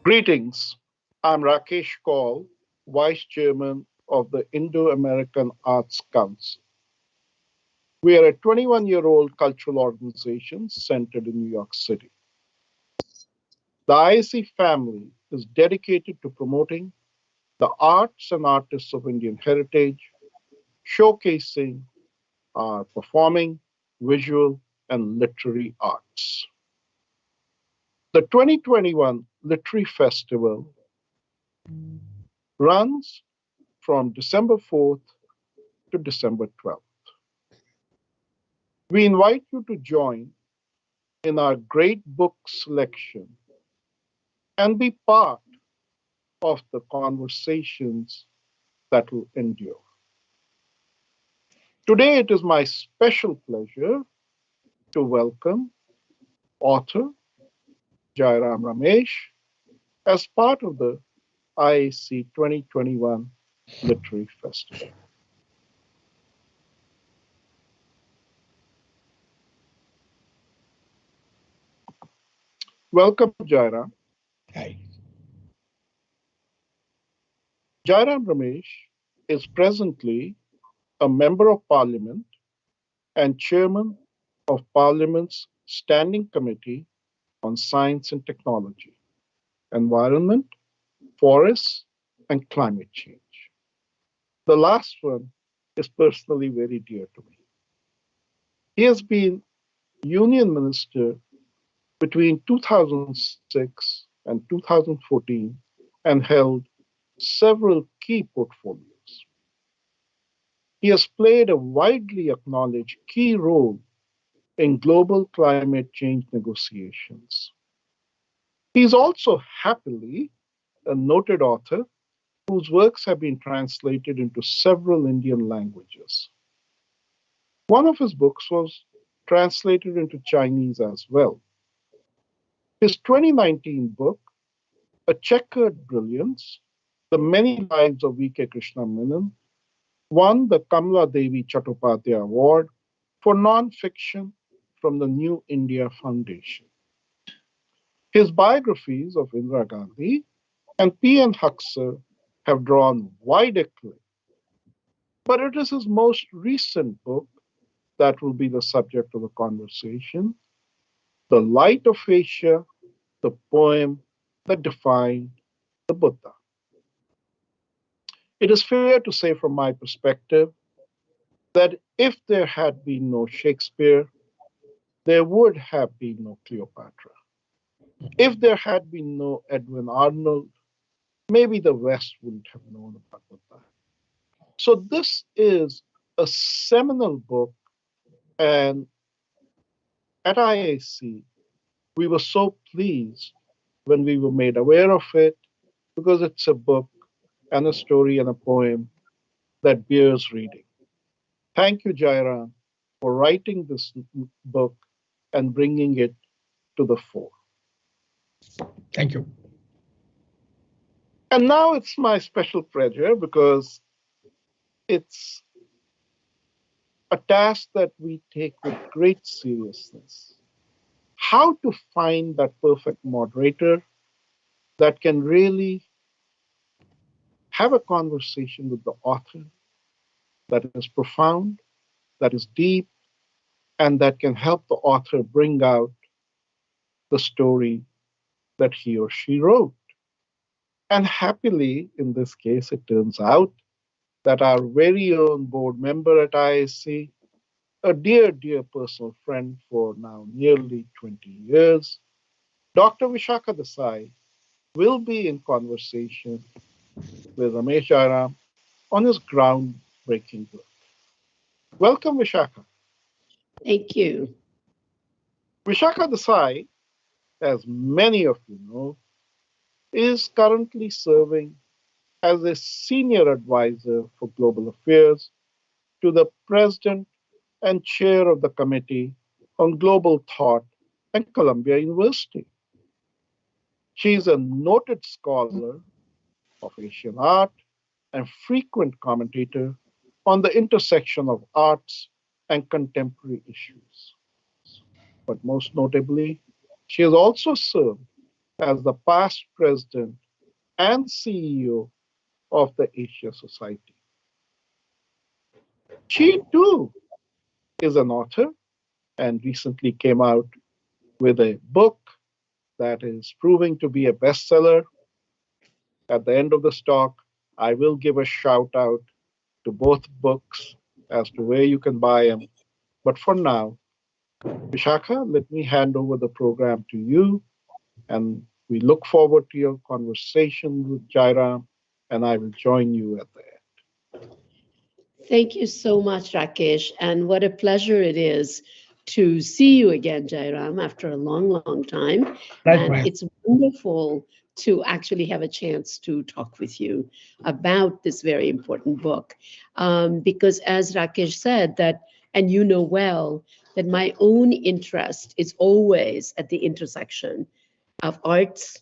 Greetings. I'm Rakesh Kaul, Vice Chairman of the Indo-American Arts Council. We are a 21-year-old cultural organization centered in New York City. The IAAC family is dedicated to promoting the arts and artists of Indian heritage, showcasing our performing, visual, and literary arts. The 2021 Literary Festival runs from December 4th to December 12th. We invite you to join in our great book selection and be part of the conversations that will endure. Today, it is my special pleasure to welcome author Jairam Ramesh as part of the IAAC 2021 Literary Festival. Welcome, Jairam. Hi. Jairam Ramesh is presently a Member of Parliament and Chairman of Parliament's Standing Committee on Science and Technology, Environment, Forests, and Climate Change. The last one is personally very dear to me. He has been Union Minister between 2006 and 2014 and held several key portfolios. He has played a widely acknowledged key role in global climate change negotiations. He is also happily a noted author whose works have been translated into several Indian languages. One of his books was translated into Chinese as well. His 2019 book, A Checkered Brilliance, The Many Lives of V.K. Krishna Menon, won the Kamala Devi Chattopadhyay Award for nonfiction from the New India Foundation. His biographies of Indira Gandhi and P.N. Huxer have drawn wide acclaim, but it is his most recent book that will be the subject of the conversation, The Light of Asia, the poem that defined the Buddha. It is fair to say from my perspective that if there had been no Shakespeare, there would have been no Cleopatra. If there had been no Edwin Arnold, maybe the West wouldn't have known about Buddha. So this is a seminal book, and at IAC, we were so pleased when we were made aware of it because it's a book and a story and a poem that bears reading. Thank you, Jairam, for writing this book and bringing it to the fore. Thank you. And now it's my special pleasure because it's a task that we take with great seriousness. How to find that perfect moderator that can really have a conversation with the author that is profound, that is deep, and that can help the author bring out the story that he or she wrote. And happily, in this case, it turns out that our very own board member at IAC, a dear, dear personal friend for now nearly 20 years, Dr. Vishakha Desai, will be in conversation with Ramesh Jairam on his groundbreaking book. Welcome, Vishakha. Thank you. Vishakha Desai, as many of you know, is currently serving as a senior advisor for global affairs to the president and chair of the Committee on Global Thought at Columbia University. She is a noted scholar of Asian art and frequent commentator on the intersection of arts and contemporary issues. But most notably, she has also served as the past president and CEO of the Asia Society. She too is an author and recently came out with a book that is proving to be a bestseller. At the end of the talk, I will give a shout out to both books as to where you can buy them. But for now, Vishakha, let me hand over the program to you, and we look forward to your conversation with Jairam, and I will join you at the end. Thank you so much, Rakesh. And what a pleasure it is to see you again, Jairam, after a long, long time. And it's wonderful to actually have a chance to talk with you about this very important book. Because as Rakesh said, that, and you know well, that my own interest is always at the intersection of arts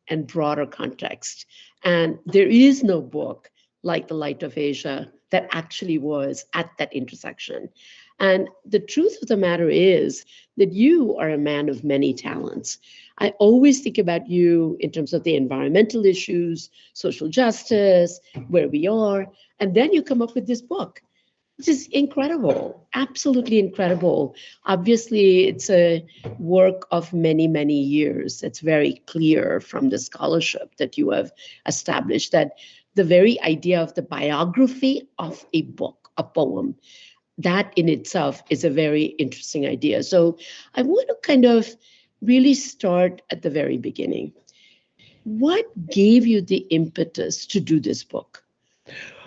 and broader context. And there is no book like The Light of Asia that actually was at that intersection. And the truth of the matter is that you are a man of many talents. I always think about you in terms of the environmental issues, social justice, where we are, and then you come up with this book, which is incredible, absolutely incredible. Obviously, it's a work of many, many years. It's very clear from the scholarship that you have established that the very idea of the biography of a book, a poem, that in itself is a very interesting idea. So I want to kind of really start at the very beginning. What gave you the impetus to do this book?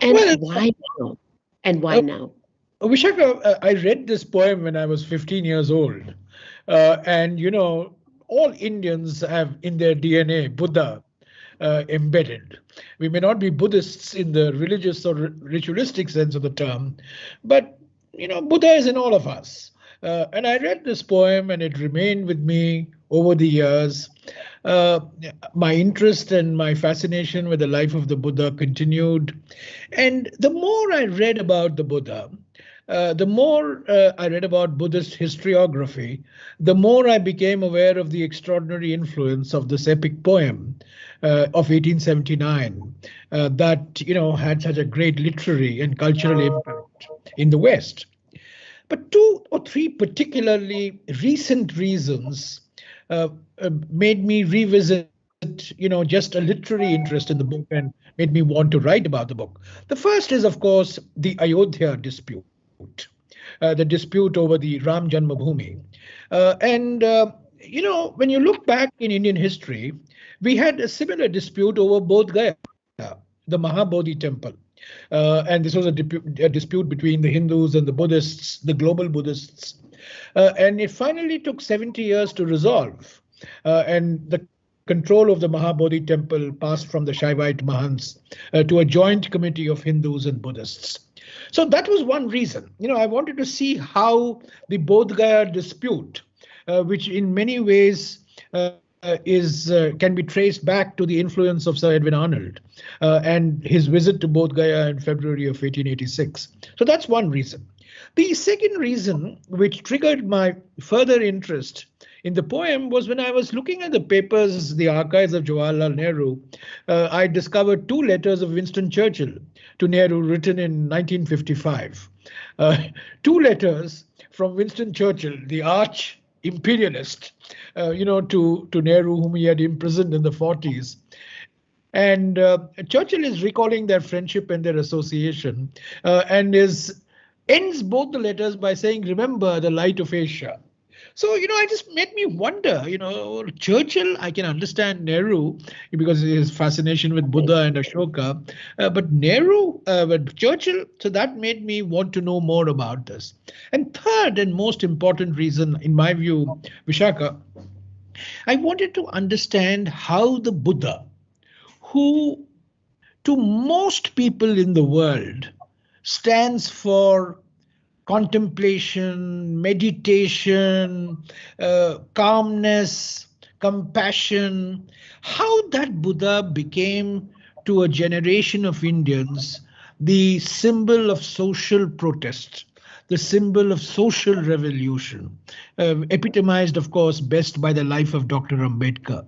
And why now? And why now? Vishakha, I read this poem when I was 15 years old. And, you know, all Indians have in their DNA Buddha embedded. We may not be Buddhists in the religious or ritualistic sense of the term, but, you know, Buddha is in all of us. And I read this poem and it remained with me over the years. My interest and my fascination with the life of the Buddha continued. And the more I read about the Buddha, the more I read about Buddhist historiography, the more I became aware of the extraordinary influence of this epic poem of 1879 that, you know, had such a great literary and cultural impact in the West. But two or three particularly recent reasons made me revisit, you know, just a literary interest in the book and made me want to write about the book. The first is, of course, the Ayodhya dispute, the dispute over the Ram Janmabhoomi. You know, when you look back in Indian history, we had a similar dispute over Bodh Gaya, the Mahabodhi temple. And this was a dispute between the Hindus and the Buddhists, the global Buddhists. And it finally took 70 years to resolve. And the control of the Mahabodhi temple passed from the Shaivite Mahants to a joint committee of Hindus and Buddhists. So that was one reason. You know, I wanted to see how the Bodh Gaya dispute, which in many ways can be traced back to the influence of Sir Edwin Arnold and his visit to Bodh Gaya in February of 1886. So that's one reason. The second reason, which triggered my further interest in the poem, was when I was looking at the papers, the archives of Jawaharlal Nehru, I discovered two letters of Winston Churchill to Nehru written in 1955. Two letters from Winston Churchill, the arch imperialist, you know, to Nehru, whom he had imprisoned in the 40s. And Churchill is recalling their friendship and their association and ends both the letters by saying, "Remember the light of Asia." So, you know, it just made me wonder, you know, Churchill, I can understand Nehru because of his fascination with Buddha and Ashoka, but Churchill, so that made me want to know more about this. And third and most important reason, in my view, Vishakha, I wanted to understand how the Buddha, who to most people in the world stands for contemplation, meditation, calmness, compassion, how that Buddha became to a generation of Indians the symbol of social protest, the symbol of social revolution, epitomized, of course, best by the life of Dr. Ambedkar.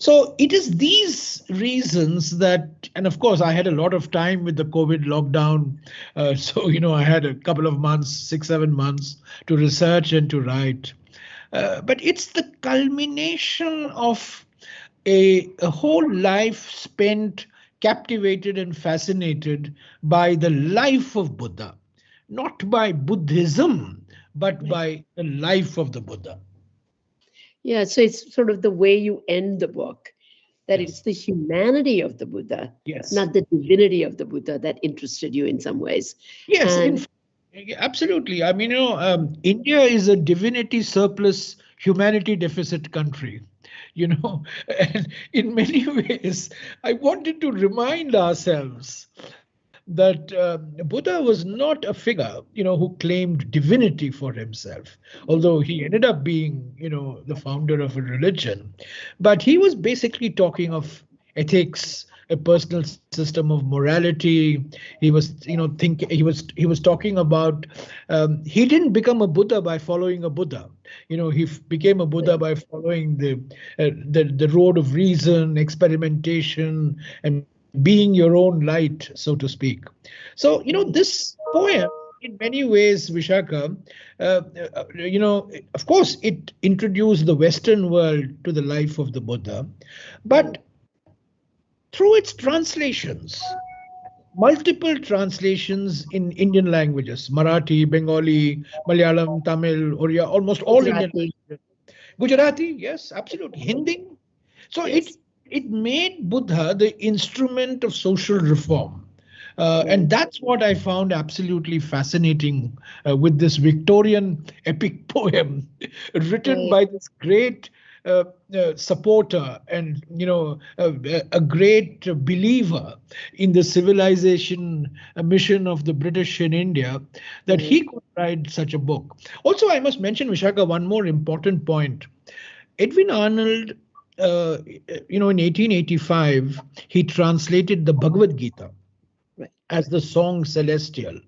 So it is these reasons that, and of course, I had a lot of time with the COVID lockdown. So, I had a couple of months, 6, 7 months to research and to write. But it's the culmination of a whole life spent captivated and fascinated by the life of Buddha, not by Buddhism, but by the life of the Buddha. Yeah, so it's sort of the way you end the book, that it's the humanity of the Buddha, not the divinity of the Buddha that interested you in some ways. Yes, absolutely. I mean, India is a divinity surplus, humanity deficit country. And in many ways, I wanted to remind ourselves that Buddha was not a figure, who claimed divinity for himself, although he ended up being, the founder of a religion. But he was basically talking of ethics, a personal system of morality. He was, he was talking about. He didn't become a Buddha by following a Buddha. He became a Buddha by following the road of reason, experimentation, and being your own light, so to speak. So, this poem, in many ways, Vishakha, of course, it introduced the Western world to the life of the Buddha, but through its translations, multiple translations in Indian languages, Marathi, Bengali, Malayalam, Tamil, Oriya, almost all Indian languages. Gujarati, yes, absolutely. Hindi. So it made Buddha the instrument of social reform. And that's what I found absolutely fascinating with this Victorian epic poem written by this great supporter and, a great believer in the civilization mission of the British in India, that he could write such a book. Also, I must mention, Vishakha, one more important point. Edwin Arnold, in 1885, he translated the Bhagavad Gita as the Song Celestial.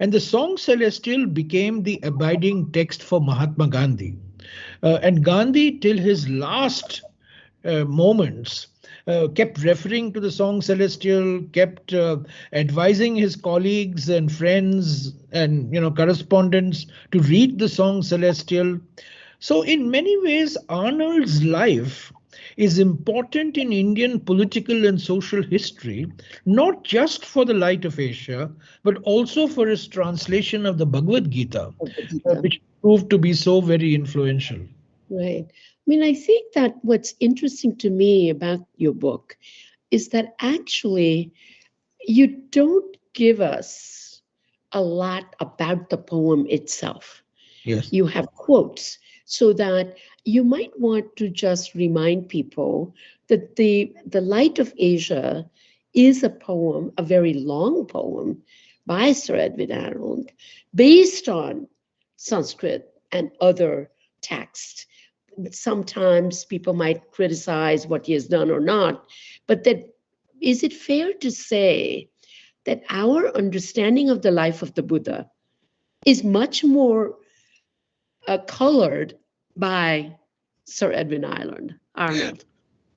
And the Song Celestial became the abiding text for Mahatma Gandhi. And Gandhi, till his last moments, kept referring to the Song Celestial, kept advising his colleagues and friends and correspondents to read the Song Celestial. So in many ways, Arnold's life is important in Indian political and social history, not just for the light of Asia, but also for his translation of the Bhagavad Gita, which proved to be so very influential. Right. I mean, I think that what's interesting to me about your book is that actually you don't give us a lot about the poem itself. Yes. You have quotes, so that you might want to just remind people that the Light of Asia is a poem, a very long poem by Sir Edwin Arnold, based on Sanskrit and other texts. Sometimes people might criticize what he has done or not, but that is it fair to say that our understanding of the life of the Buddha is much more colored by Sir Edwin Arnold?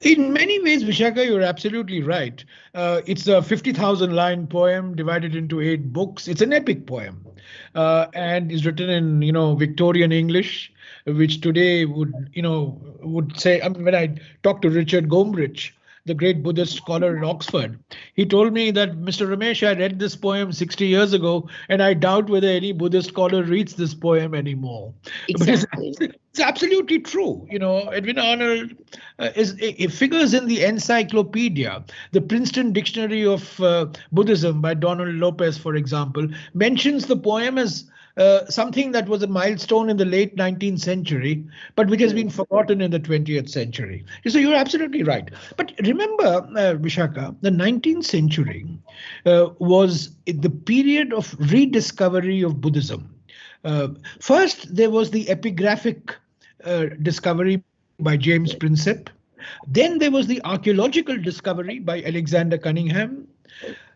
In many ways, Vishakha, you're absolutely right. It's a 50,000 line poem divided into 8 books. It's an epic poem, and is written in Victorian English, which today would say. I mean, when I talked to Richard Gombrich, the great Buddhist scholar in Oxford, he told me that, Mr. Ramesh, I read this poem 60 years ago, and I doubt whether any Buddhist scholar reads this poem anymore. Exactly. But it's absolutely true. Edwin Arnold figures in the encyclopedia. The Princeton Dictionary of Buddhism by Donald Lopez, for example, mentions the poem as something that was a milestone in the late 19th century, but which has been forgotten in the 20th century. So you're absolutely right. But remember, Vishakha, the 19th century was the period of rediscovery of Buddhism. First, there was the epigraphic discovery by James Prinsep. Then there was the archaeological discovery by Alexander Cunningham.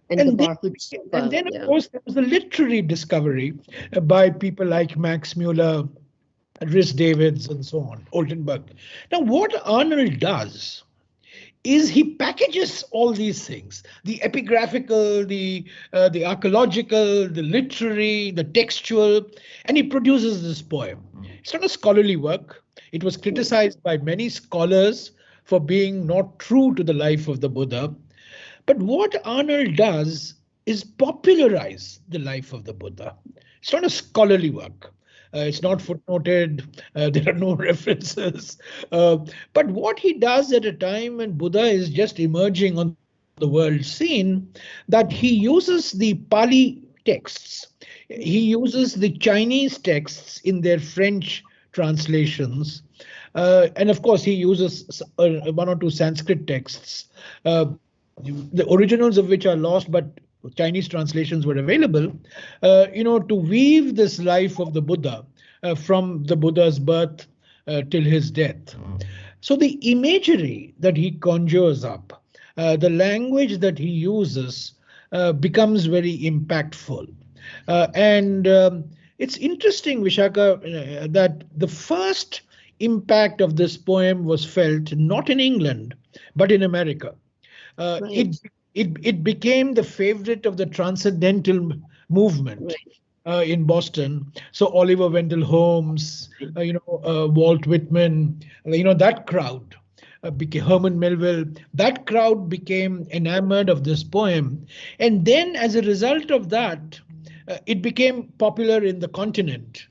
And then, of course, there was the literary discovery by people like Max Muller Rhys Davids and so on, Oldenburg. Now, what Arnold does is he packages all these things, the epigraphical, the archaeological, the literary, the textual, and he produces this poem. It's not a scholarly work. It was criticized by many scholars for being not true to the life of the Buddha. But what Arnold does is popularize the life of the Buddha. It's not a scholarly work. It's not footnoted. There are no references. But what he does at a time when Buddha is just emerging on the world scene, that he uses the Pali texts, he uses the Chinese texts in their French translations, and of course he uses one or two Sanskrit texts, the originals of which are lost, but Chinese translations were available, to weave this life of the Buddha from the Buddha's birth till his death. So the imagery that he conjures up, the language that he uses becomes very impactful. And it's interesting, Vishakha, that the first impact of this poem was felt not in England, but in America. Right. It became the favorite of the transcendental movement in Boston. So Oliver Wendell Holmes, Walt Whitman, that crowd. Herman Melville, that crowd became enamored of this poem. And then as a result of that, it became popular in the continent.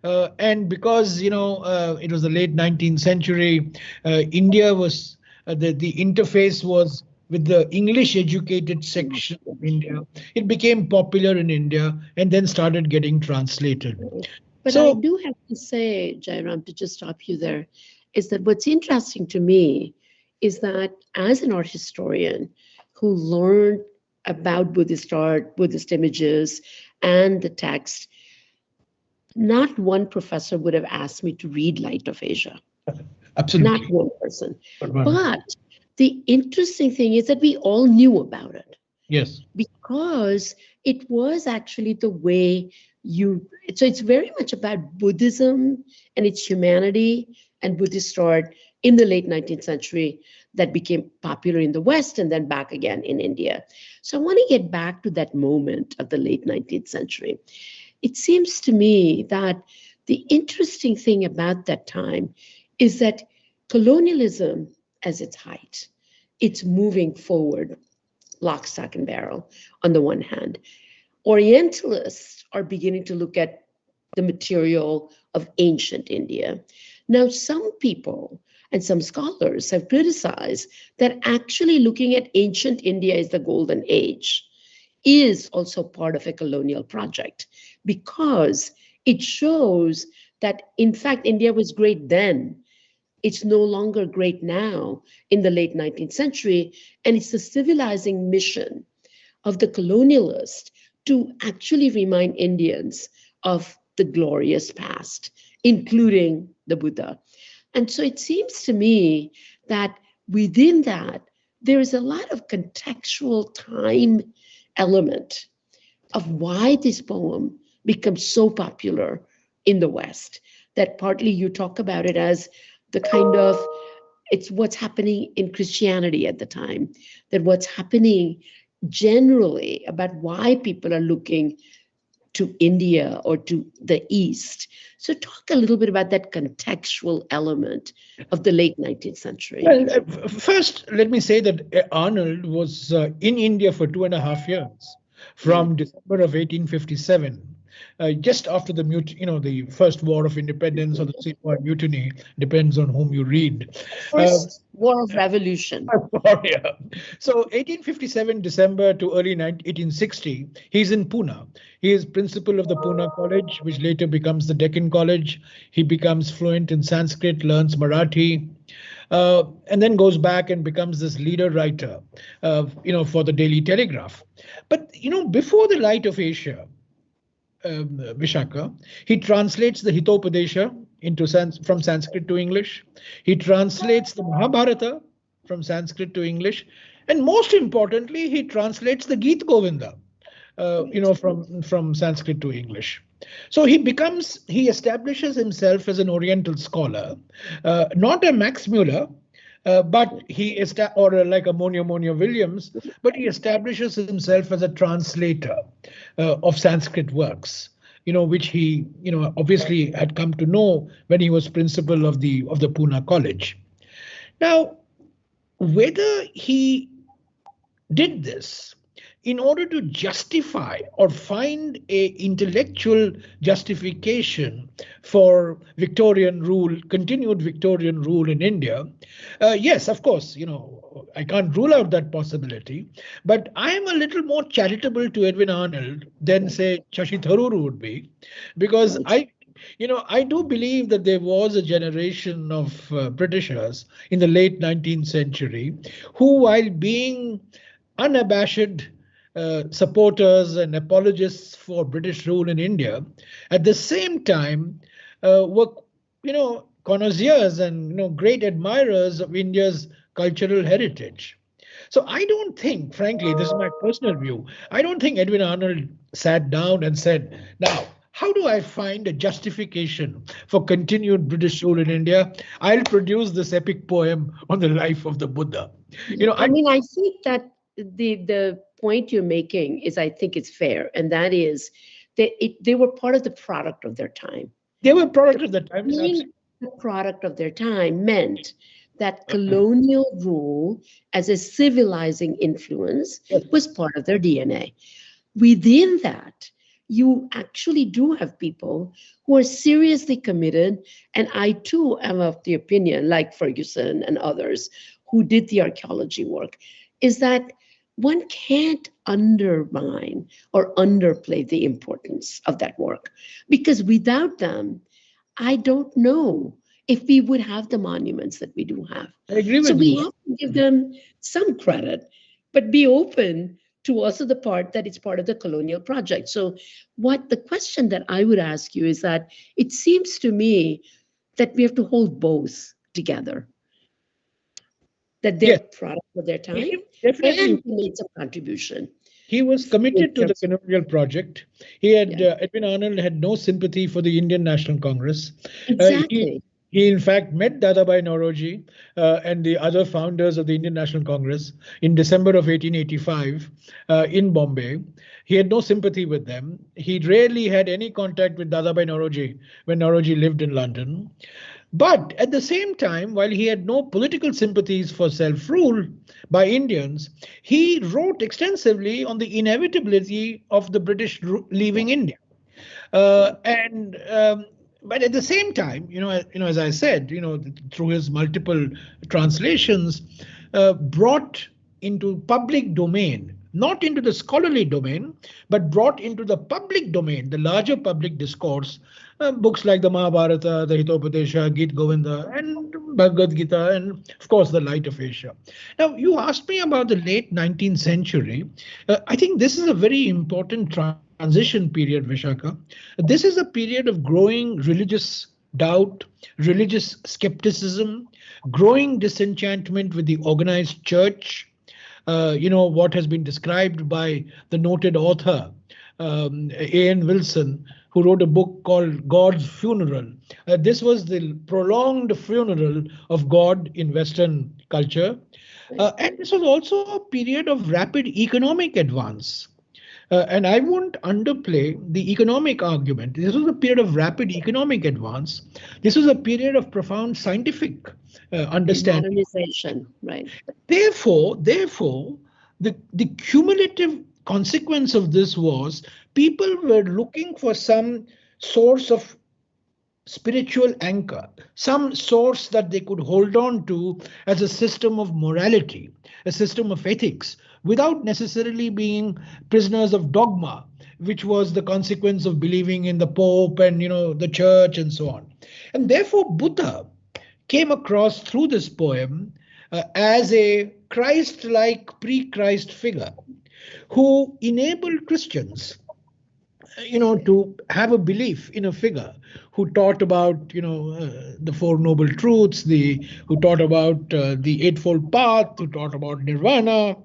And because, it was the late 19th century, India was, the interface was with the English educated section of India. It became popular in India and then started getting translated. But I do have to say, Jairam, to just stop you there, is that what's interesting to me is that as an art historian who learned about Buddhist art, Buddhist images, and the text, not one professor would have asked me to read Light of Asia. Absolutely. Not one person. But the interesting thing is that we all knew about it. Yes. Because it was actually the way so it's very much about Buddhism and its humanity and Buddhist art in the late 19th century that became popular in the West and then back again in India. So I want to get back to that moment of the late 19th century. It seems to me that the interesting thing about that time is that colonialism as its height, it's moving forward, lock, stock, and barrel on the one hand. Orientalists are beginning to look at the material of ancient India. Now, some people and some scholars have criticized that actually looking at ancient India as the golden age is also part of a colonial project because it shows that, in fact, India was great then. It's no longer great now in the late 19th century, and it's the civilizing mission of the colonialist to actually remind Indians of the glorious past, including the Buddha. And so it seems to me that within that, there is a lot of contextual time element of why this poem becomes so popular in the West, that partly you talk about it as the kind of, it's what's happening in Christianity at the time, that what's happening generally about why people are looking to India or to the East. So talk a little bit about that contextual element of the late 19th century. Well, first, let me say that Arnold was in India for 2.5 years, from December of 1857. Just after the first war of independence or the Second War Mutiny, depends on whom you read. First War of Revolution. Yeah. So 1857 December to early 1860, he's in Pune. He is principal of the Pune College, which later becomes the Deccan College. He becomes fluent in Sanskrit, learns Marathi, and then goes back and becomes this leader writer, for the Daily Telegraph. But, before the Light of Asia, Vishakha, he translates the Hitopadesha from Sanskrit to English. He translates the Mahabharata from Sanskrit to English, and most importantly, he translates the Geet Govinda, from Sanskrit to English. So he establishes himself as an Oriental scholar, not a Max Muller, but or like a Monia Williams, but he establishes himself as a translator of Sanskrit works, which he, obviously had come to know when he was principal of the Pune College. Now, whether he did this in order to justify or find a intellectual justification for continued Victorian rule in India, yes, of course, I can't rule out that possibility, but I am a little more charitable to Edwin Arnold than, say, Shashi Tharoor would be, because I do believe that there was a generation of Britishers in the late 19th century who, while being unabashed supporters and apologists for British rule in India, at the same time were, connoisseurs and great admirers of India's cultural heritage. So I don't think, frankly, this is my personal view, I don't think Edwin Arnold sat down and said, now, how do I find a justification for continued British rule in India? I'll produce this epic poem on the life of the Buddha. I think that the point you're making is, I think it's fair, and that is that they were part of the product of their time. They were product of the time. Being the product of their time meant that colonial rule as a civilizing influence was part of their DNA. Within that, you actually do have people who are seriously committed, and I too am of the opinion, like Ferguson and others who did the archaeology work, is that one can't undermine or underplay the importance of that work, because without them, I don't know if we would have the monuments that we do have. I agree with you. So we you. have to give them some credit, but be open to also the part that it's part of the colonial project. So the question that I would ask you is that it seems to me that we have to hold both together, that they're product of their time and made some contribution. He was committed to the colonial project. Edwin Arnold had no sympathy for the Indian National Congress. Exactly. He in fact met Dadabhai Naoroji and the other founders of the Indian National Congress in December of 1885 in Bombay. He had no sympathy with them. He rarely had any contact with Dadabhai Naoroji when Naoroji lived in London. But at the same time, while he had no political sympathies for self-rule by Indians, he wrote extensively on the inevitability of the British leaving India. But at the same time, as I said, through his multiple translations, brought into public domain, not into the scholarly domain, but brought into the public domain, the larger public discourse, books like the Mahabharata, the Hitopadesha, Gita Govinda, and Bhagavad Gita, and of course the Light of Asia. Now, you asked me about the late 19th century. I think this is a very important transition period, Vishakha. This is a period of growing religious doubt, religious skepticism, growing disenchantment with the organized church. What has been described by the noted author, A.N. Wilson, who wrote a book called God's Funeral. This was the prolonged funeral of God in Western culture. And this was also a period of rapid economic advance. And I won't underplay the economic argument. This was a period of rapid economic advance. This was a period of profound scientific understanding. Modernization, right. Therefore, the cumulative consequence of this was people were looking for some source of spiritual anchor, some source that they could hold on to as a system of morality, a system of ethics, without necessarily being prisoners of dogma, which was the consequence of believing in the Pope and the church and so on. And therefore, Buddha came across through this poem as a Christ-like pre-Christ figure who enabled Christians to have a belief in a figure who taught about, the Four Noble Truths, who taught about the Eightfold Path, who taught about Nirvana,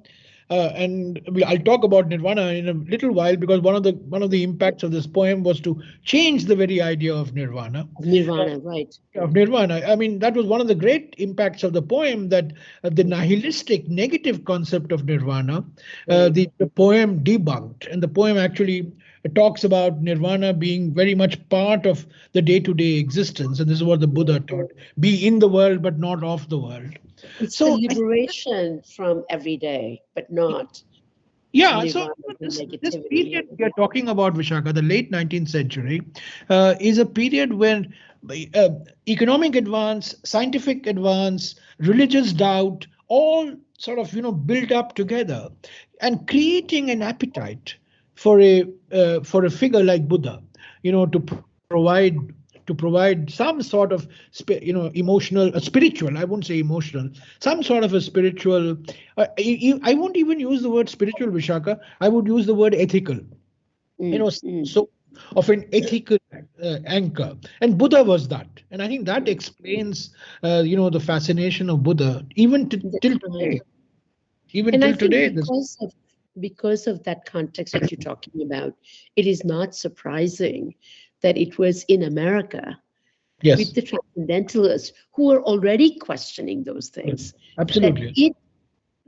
and I'll talk about nirvana in a little while, because one of the impacts of this poem was to change the very idea of nirvana. Nirvana, right. Of nirvana. I mean, that was one of the great impacts of the poem, that the nihilistic, negative concept of nirvana, the poem debunked. And the poem actually talks about nirvana being very much part of the day-to-day existence. And this is what the Buddha taught: be in the world, but not of the world. It's So the liberation from every day, but not yeah, so nirvana, the this negativity. period we are talking about, Vishakha, the late 19th century, is a period when uh, economic advance, scientific advance, religious doubt, all sort of built up together, and creating an appetite for a figure like Buddha, to provide some sort of emotional, spiritual. I won't say emotional, some sort of a spiritual. I won't even use the word spiritual, Vishaka. I would use the word ethical. So of an ethical anchor, and Buddha was that, and I think that explains the fascination of Buddha even till today. Even and till I think today, because of that context that you're talking about, it is not surprising that it was in America yes, with the transcendentalists who are already questioning those things, absolutely. that it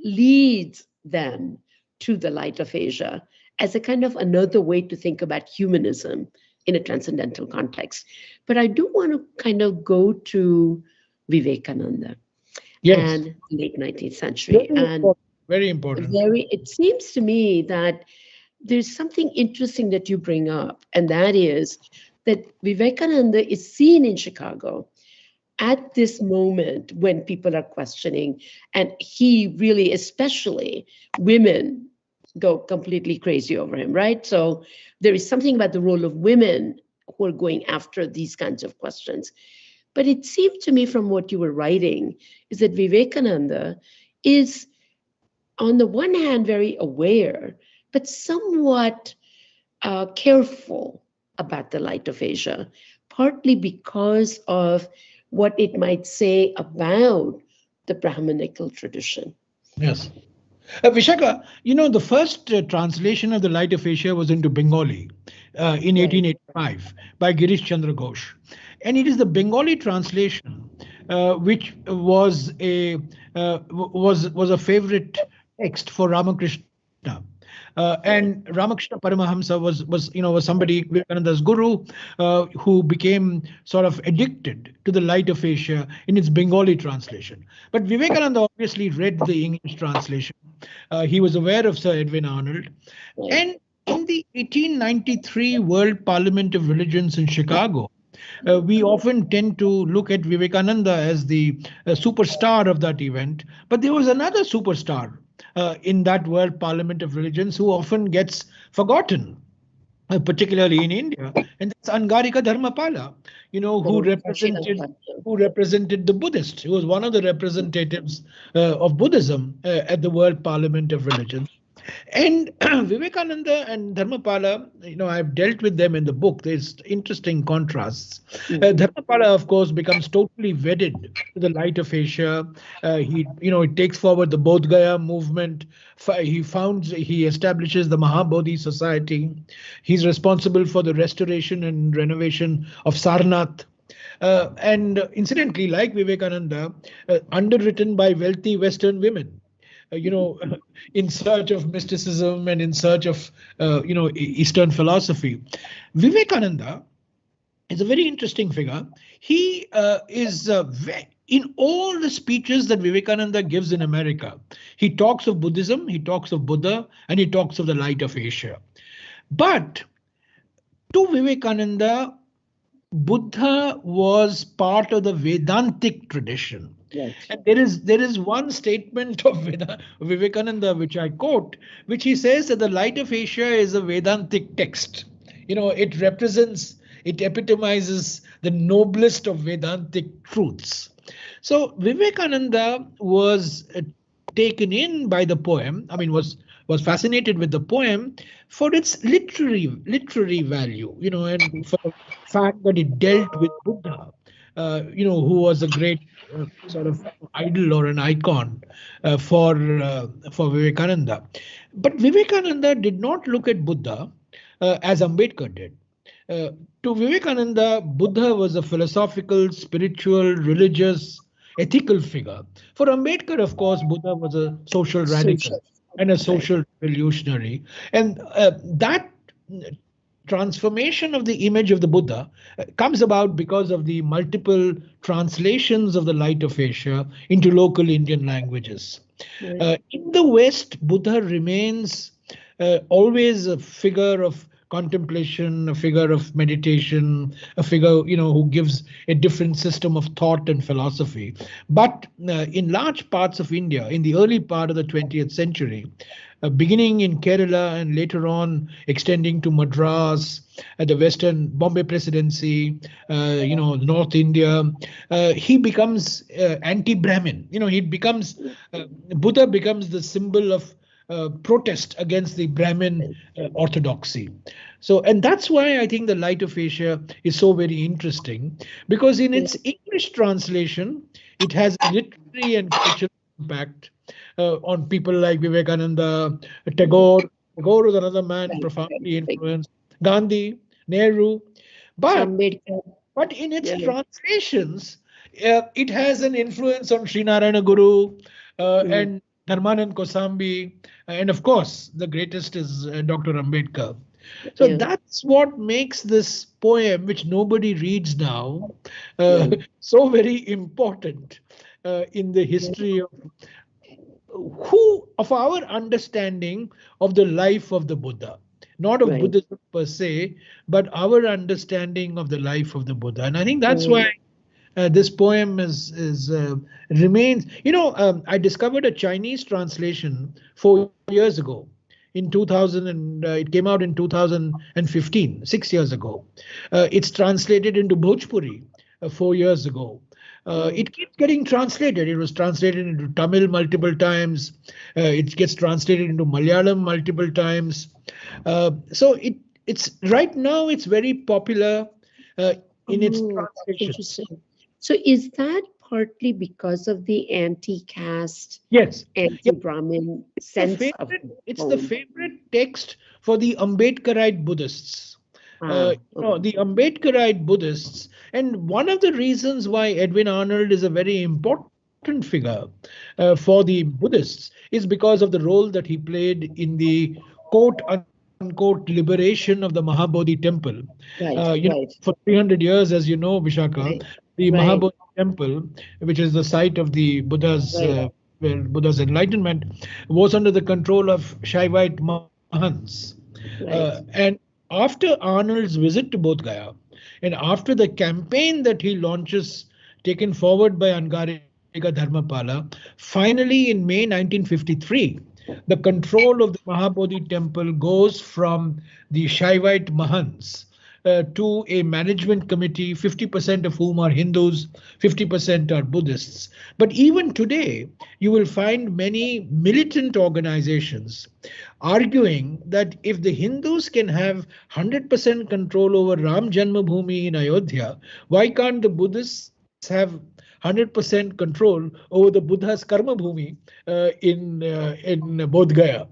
leads them to the light of Asia as a kind of another way to think about humanism in a transcendental context. But I do want to kind of go to Vivekananda and late 19th century. Very important. It seems to me that there's something interesting that you bring up, and that is that Vivekananda is seen in Chicago at this moment when people are questioning, and he really, especially women, go completely crazy over him, right? So there is something about the role of women who are going after these kinds of questions. But it seemed to me from what you were writing is that Vivekananda is, on the one hand, very aware, but somewhat careful about the light of Asia, partly because of what it might say about the Brahmanical tradition. Yes. Vishaka, the first translation of the Light of Asia was into Bengali in 1885 by Girish Chandra Ghosh. And it is the Bengali translation which was a favorite text for Ramakrishna. And Ramakrishna Paramahamsa was somebody, Vivekananda's guru, who became sort of addicted to the Light of Asia in its Bengali translation. But Vivekananda obviously read the English translation. He was aware of Sir Edwin Arnold. And in the 1893 World Parliament of Religions in Chicago, we often tend to look at Vivekananda as the superstar of that event. But there was another superstar in that World Parliament of Religions who often gets forgotten, particularly in India, and that's Angarika Dharmapala, who represented the Buddhists. He was one of the representatives of Buddhism at the World Parliament of Religions. And Vivekananda and Dharmapala, I've dealt with them in the book. There's interesting contrasts. Dharmapala, of course, becomes totally wedded to the Light of Asia. It takes forward the Bodh Gaya movement. He establishes the Mahabodhi Society. He's responsible for the restoration and renovation of Sarnath. And incidentally, like Vivekananda, underwritten by wealthy Western women. In search of mysticism and in search of, Eastern philosophy. Vivekananda is a very interesting figure. He is in all the speeches that Vivekananda gives in America, he talks of Buddhism, he talks of Buddha, and he talks of the Light of Asia. But to Vivekananda, Buddha was part of the Vedantic tradition. Yes. And there is one statement of Vivekananda, which I quote, which he says that the Light of Asia is a Vedantic text. It epitomizes the noblest of Vedantic truths. So Vivekananda was taken in by the poem. I mean, was fascinated with the poem for its literary value, and for the fact that it dealt with Buddha. who was a great sort of idol or an icon for Vivekananda. But Vivekananda did not look at Buddha as Ambedkar did. Uh, to Vivekananda, Buddha was a philosophical, spiritual, religious, ethical figure. For Ambedkar, of course, Buddha was a social radical and a social revolutionary. And that transformation of the image of the Buddha comes about because of the multiple translations of the Light of Asia into local Indian languages. In the West, Buddha remains always a figure of contemplation, a figure of meditation, a figure who gives a different system of thought and philosophy. But in large parts of India, in the early part of the 20th century, beginning in Kerala and later on extending to Madras, the Western Bombay Presidency, North India, he becomes anti-Brahmin. Buddha becomes the symbol of protest against the Brahmin orthodoxy. So, and that's why I think the Light of Asia is so very interesting, because in its English translation, it has a literary and cultural impact on people like Vivekananda, Tagore. Tagore was another man profoundly influenced, Gandhi, Nehru. But in its translations, it has an influence on Srinarayana Guru and Dharmanand Kosambi, and of course, the greatest is Dr. Ambedkar. So that's what makes this poem, which nobody reads now, so very important in the history of our understanding of the life of the Buddha. Not of Buddhism per se, but our understanding of the life of the Buddha. And I think that's why this poem remains. I discovered a Chinese translation 4 years ago, in 2000, and it came out in 2015, 6 years ago. It's translated into Bhojpuri 4 years ago. It keeps getting translated. It was translated into Tamil multiple times. It gets translated into Malayalam multiple times. So it's right now it's very popular in its translation. Interesting. So is that partly because of the anti-caste, anti-Brahmin sense of it? It's the favorite text for the Ambedkarite Buddhists. The Ambedkarite Buddhists, and one of the reasons why Edwin Arnold is a very important figure for the Buddhists is because of the role that he played in the quote-unquote liberation of the Mahabodhi temple. For 300 years, as you know, Vishakha, the Mahabodhi temple, which is the site of the Buddha's enlightenment, was under the control of Shaivite Mahants. And after Arnold's visit to Bodh Gaya, and after the campaign that he launches, taken forward by Angariga Dharmapala, finally in May 1953, the control of the Mahabodhi temple goes from the Shaivite Mahants to a management committee, 50% of whom are Hindus, 50% are Buddhists. But even today, you will find many militant organizations arguing that if the Hindus can have 100% control over Ram Janmabhoomi in Ayodhya, why can't the Buddhists have 100% control over the Buddha's Karma Bhumi in Bodh Gaya?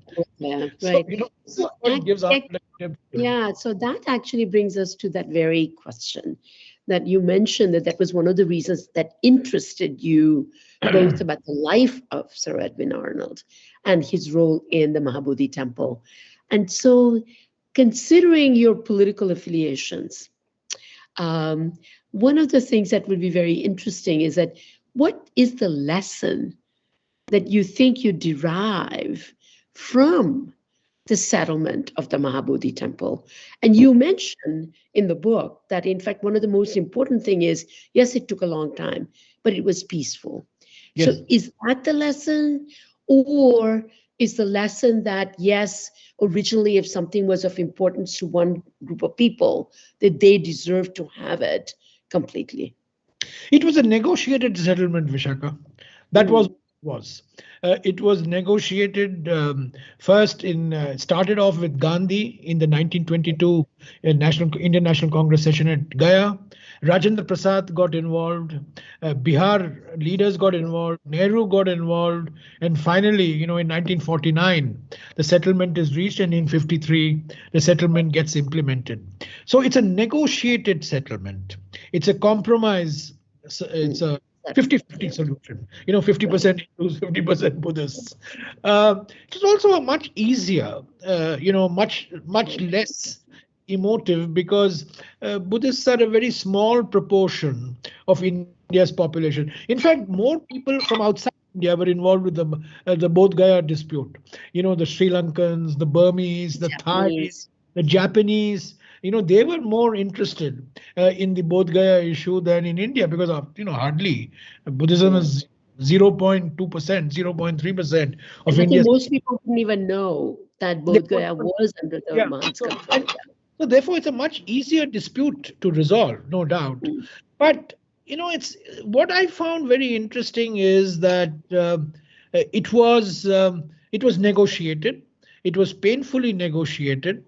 So that actually brings us to that very question that you mentioned, that was one of the reasons that interested you both about the life of Sir Edwin Arnold and his role in the Mahabodhi temple. And so, considering your political affiliations, one of the things that would be very interesting is that what is the lesson that you think you derive from the settlement of the Mahabodhi temple? And you mention in the book that, in fact, one of the most important thing is, yes, it took a long time, but it was peaceful. So is that the lesson? Or is the lesson that, yes, originally if something was of importance to one group of people, that they deserve to have it completely? It was a negotiated settlement, Vishakha. That was was. It was negotiated first started off with Gandhi in the 1922 Indian National Congress session at Gaya. Rajendra Prasad got involved, Bihar leaders got involved, Nehru got involved, and finally, in 1949, the settlement is reached, and in 53, the settlement gets implemented. So it's a negotiated settlement. It's a compromise. It's a 50-50 solution. 50% Hindus, 50% Buddhists. It is also a much easier, much less emotive, because Buddhists are a very small proportion of India's population. In fact, more people from outside India were involved with the Bodh Gaya dispute. The Sri Lankans, the Burmese, the Thais, the Japanese. They were more interested in the Bodh Gaya issue than in India, because of hardly Buddhism is 0.2%, 0.3% of India. Most people didn't even know that Bodh Gaya was under the Mahat's control. So therefore, it's a much easier dispute to resolve, no doubt. But it's what I found very interesting is that it was negotiated. It was painfully negotiated.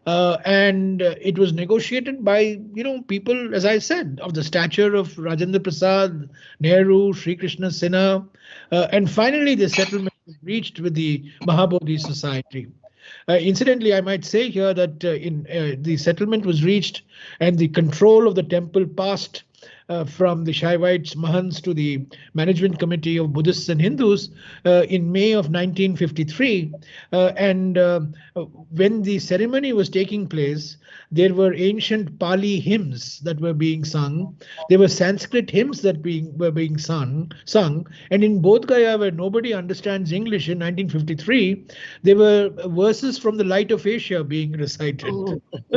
And it was negotiated by people, as I said, of the stature of Rajendra Prasad, Nehru, Sri Krishna Sinha, and finally the settlement was reached with the Mahabodhi Society. Incidentally, I might say here that the settlement was reached and the control of the temple passed from the Shaivites, Mahants, to the Management Committee of Buddhists and Hindus in May of 1953. And when the ceremony was taking place, there were ancient Pali hymns that were being sung. There were Sanskrit hymns that were being sung. And in Bodh Gaya, where nobody understands English in 1953, there were verses from the Light of Asia being recited.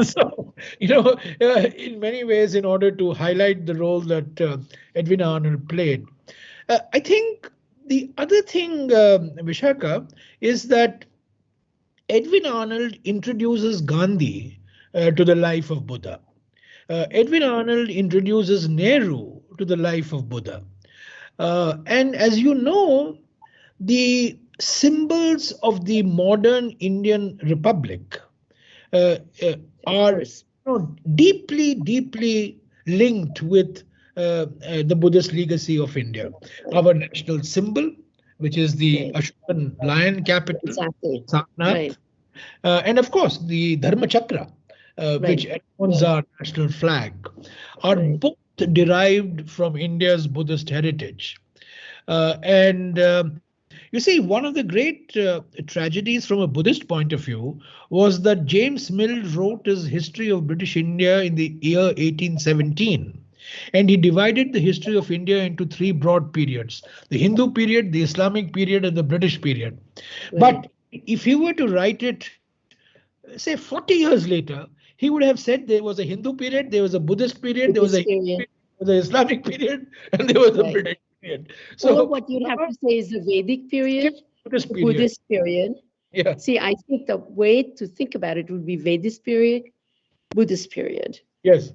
So, in many ways, in order to highlight the role that Edwin Arnold played. I think the other thing, Vishakha, is that Edwin Arnold introduces Gandhi to the life of Buddha. Edwin Arnold introduces Nehru to the life of Buddha. And as you know, the symbols of the modern Indian Republic are deeply, deeply linked with the Buddhist legacy of India. Our national symbol, which is the Ashokan lion capital, Sarnath, and of course the Dharma Chakra, which adorns our national flag, are both derived from India's Buddhist heritage. You see, one of the great tragedies from a Buddhist point of view was that James Mill wrote his History of British India in the year 1817. And he divided the history of India into three broad periods: the Hindu period, the Islamic period, and the British period. But if he were to write it, say 40 years later, he would have said there was a Hindu period, there was a Buddhist period, there was an Islamic period, and there was a British period. So what you'd have to say is the Vedic period, the Buddhist period. Yeah. See, I think the way to think about it would be Vedic period, Buddhist period. Yes.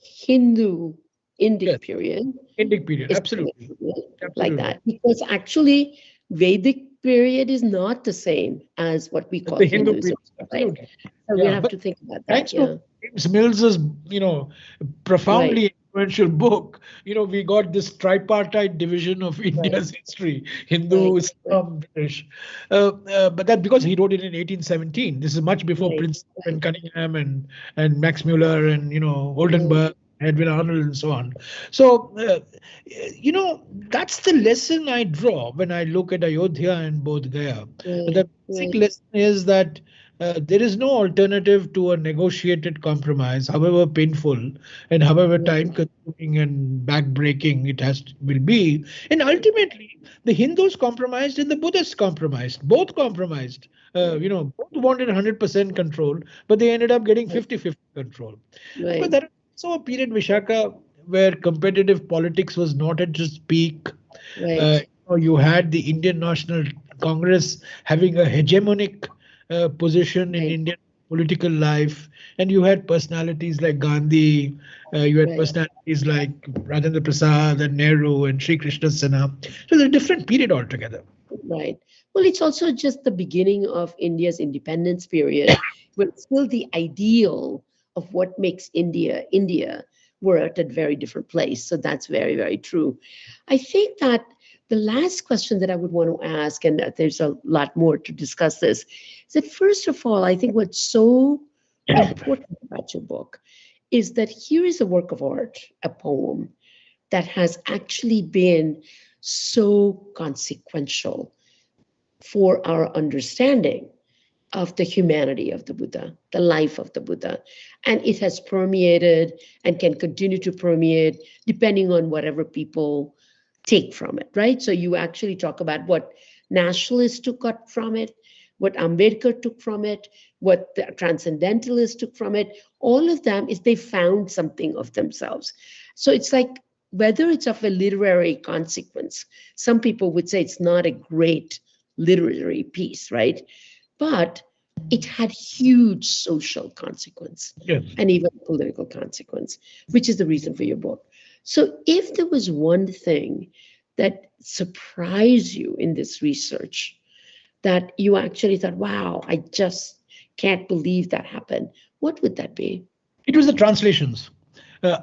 Hindu, Indic period. Indic period, absolutely. Like that. Because actually, Vedic period is not the same as what we call the Hindu Hinduism. period. Right? So we have to think about that. Thanks to James Mills's, profoundly influential book, we got this tripartite division of India's history: Hindu, Islam, British. But that because he wrote it in 1817. This is much before Prince and Cunningham and Max Muller and Oldenburg, Edwin Arnold, and so on. So that's the lesson I draw when I look at Ayodhya and Bodh Gaya. The basic lesson is that there is no alternative to a negotiated compromise, however painful and however time-consuming and back-breaking it will be. And ultimately, the Hindus compromised and the Buddhists compromised. Both compromised. Both wanted 100% control, but they ended up getting 50-50 control. But there was also a period, Vishakha, where competitive politics was not at its peak. You had the Indian National Congress having a hegemonic position in Indian political life, and you had personalities like Gandhi, you had Right. personalities like Rajendra Prasad and Nehru and Sri Krishna Sinha. So it's a different period altogether. Right. Well, it's also just the beginning of India's independence period, but still the ideal of what makes India India were at a very different place. So that's very, very true. I think that the last question that I would want to ask, and there's a lot more to discuss this, is that first of all, I think what's so important about your book is that here is a work of art, a poem that has actually been so consequential for our understanding of the humanity of the Buddha, the life of the Buddha. And it has permeated and can continue to permeate depending on whatever people take from it, right? So you actually talk about what nationalists took from it, what Ambedkar took from it, what the transcendentalists took from it. All of them is they found something of themselves. So it's like whether it's of a literary consequence, some people would say it's not a great literary piece, right? But it had huge social consequence Yes. and even political consequence, which is the reason for your book. So if there was one thing that surprised you in this research that you actually thought, wow, I just can't believe that happened, what would that be? It was the translations.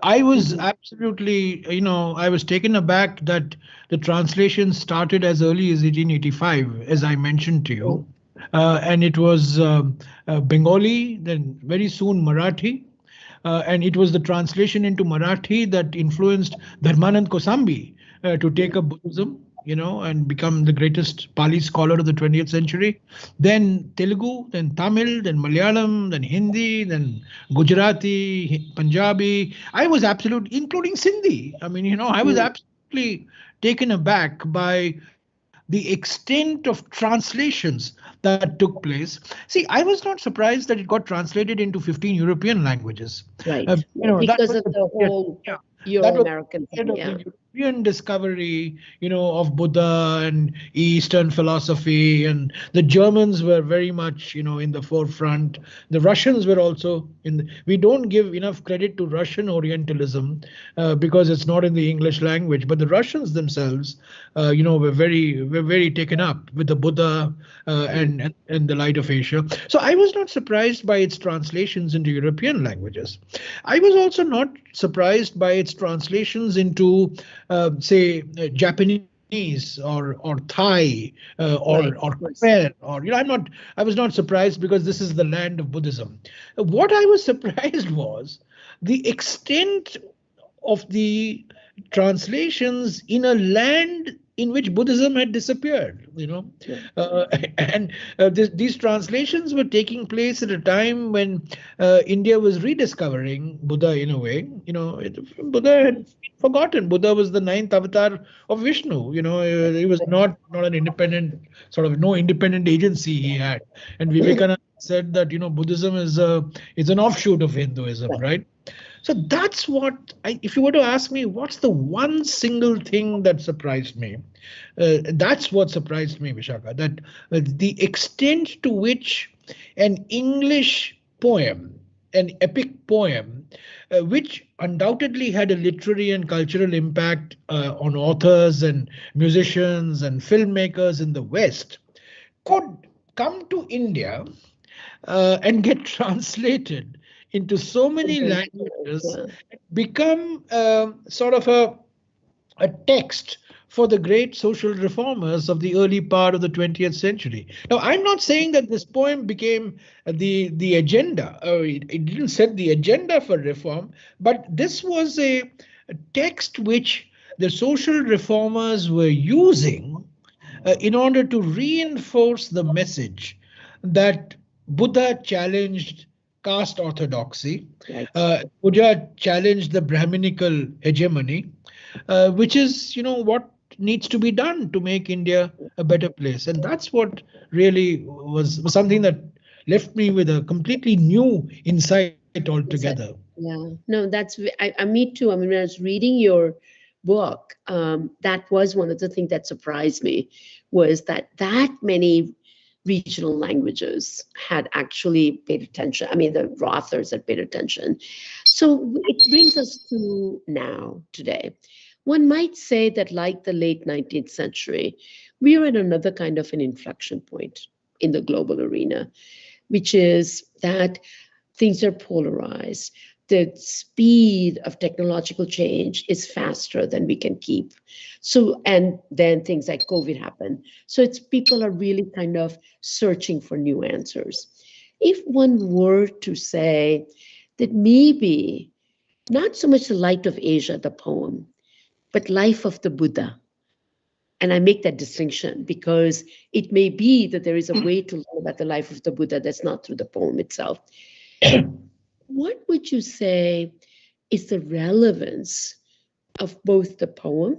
I was Mhm. absolutely, I was taken aback that the translation started as early as 1885, as I mentioned to Oh, you. And it was Bengali, then very soon Marathi. And it was the translation into Marathi that influenced Dharmanand Kosambi to take up Buddhism, and become the greatest Pali scholar of the 20th century. Then Telugu, then Tamil, then Malayalam, then Hindi, then Gujarati, Punjabi. I was absolutely, including Sindhi. I mean, I was mm, absolutely taken aback by the extent of translations that took place. See, I was not surprised that it got translated into 15 European languages. right. That was Because of the the period, whole yeah, that was Euro-American the period thing, of yeah. the European discovery, of Buddha and Eastern philosophy, and the Germans were very much, in the forefront. The Russians were also in. We don't give enough credit to Russian Orientalism because it's not in the English language, but the Russians themselves, were very taken up with the Buddha Mm. and the light of Asia. So I was not surprised by its translations into European languages. I was also not surprised by its translations into, say, Japanese or Thai or Right, of course. Khmer, or I was not surprised because this is the land of Buddhism. What I was surprised was the extent of the translations in a land in which Buddhism had disappeared, Yeah. uh, and these translations were taking place at a time when India was rediscovering Buddha in a way. Buddha had been forgotten. Buddha was the ninth avatar of Vishnu. He was not an independent, sort of no independent agency he had. And Vivekananda said that Buddhism is an offshoot of Hinduism, Right. right? So that's what if you were to ask me, what's the one single thing that surprised me? That's what surprised me, Vishakha, that the extent to which an English poem, an epic poem, which undoubtedly had a literary and cultural impact on authors and musicians and filmmakers in the West, could come to India and get translated into so many languages, Yeah. become sort of a text for the great social reformers of the early part of the 20th century. Now, I'm not saying that this poem became the agenda, or it didn't set the agenda for reform, but this was a text which the social reformers were using in order to reinforce the message that Buddha challenged caste orthodoxy, Right. Buddha challenged the Brahminical hegemony, which is, what needs to be done to make India a better place. And that's what really was something that left me with a completely new insight altogether. Exactly. Yeah. No, me too. I mean, when I was reading your book, that was one of the things that surprised me was that many regional languages had actually paid attention. I mean, the authors had paid attention. So it brings us to now, today. One might say that, like the late 19th century, we are at another kind of an inflection point in the global arena, which is that things are polarized. The speed of technological change is faster than we can keep. So, and then things like COVID happen. So it's people are really kind of searching for new answers. If one were to say that maybe not so much the Light of Asia, the poem, but Life of the Buddha, and I make that distinction because it may be that there is a way to learn about the life of the Buddha that's not through the poem itself. What would you say is the relevance of both the poem,